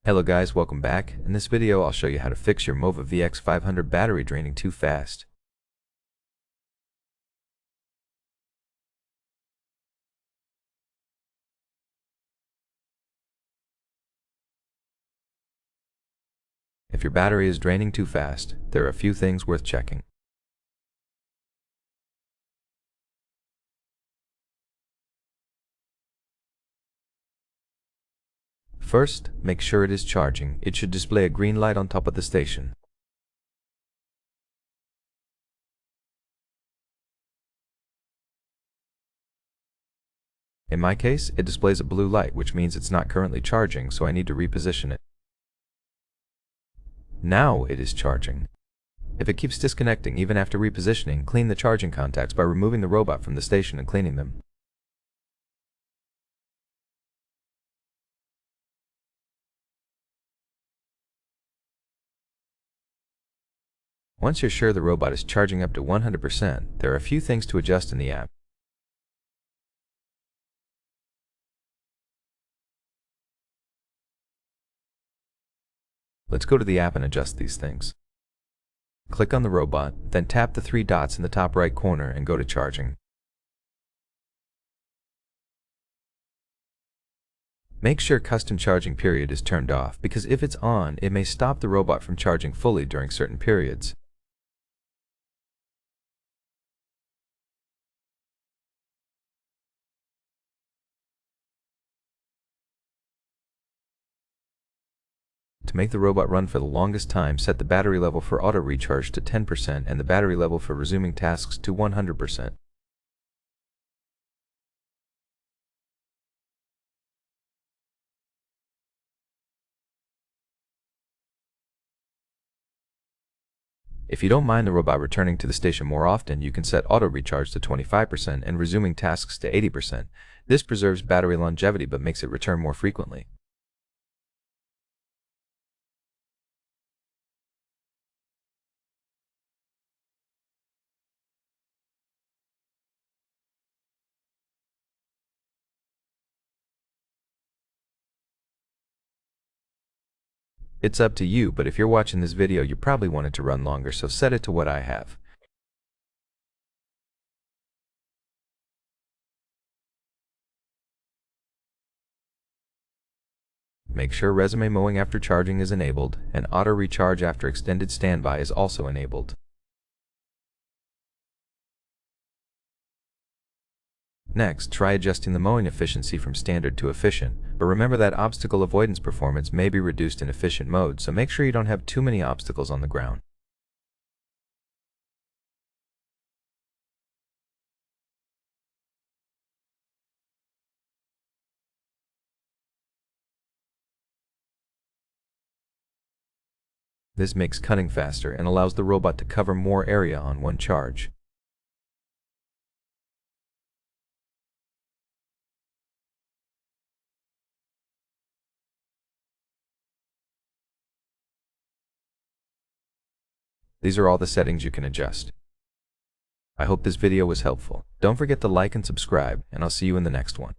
Hello guys, welcome back. In this video I'll show you how to fix your MOVA ViAX 500 battery draining too fast. If your battery is draining too fast, there are a few things worth checking. First, make sure it is charging. It should display a green light on top of the station. In my case, it displays a blue light, which means it's not currently charging, so I need to reposition it. Now it is charging. If it keeps disconnecting even after repositioning, clean the charging contacts by removing the robot from the station and cleaning them. Once you're sure the robot is charging up to 100%, there are a few things to adjust in the app. Let's go to the app and adjust these things. Click on the robot, then tap the three dots in the top right corner and go to charging. Make sure custom charging period is turned off, because if it's on, it may stop the robot from charging fully during certain periods. To make the robot run for the longest time, set the battery level for auto recharge to 10% and the battery level for resuming tasks to 100%. If you don't mind the robot returning to the station more often, you can set auto recharge to 25% and resuming tasks to 80%. This preserves battery longevity but makes it return more frequently. It's up to you, but if you're watching this video, you probably want it to run longer, so set it to what I have. Make sure resume mowing after charging is enabled, and auto recharge after extended standby is also enabled. Next, try adjusting the mowing efficiency from standard to efficient, but remember that obstacle avoidance performance may be reduced in efficient mode, so make sure you don't have too many obstacles on the ground. This makes cutting faster and allows the robot to cover more area on one charge. These are all the settings you can adjust. I hope this video was helpful. Don't forget to like and subscribe, and I'll see you in the next one.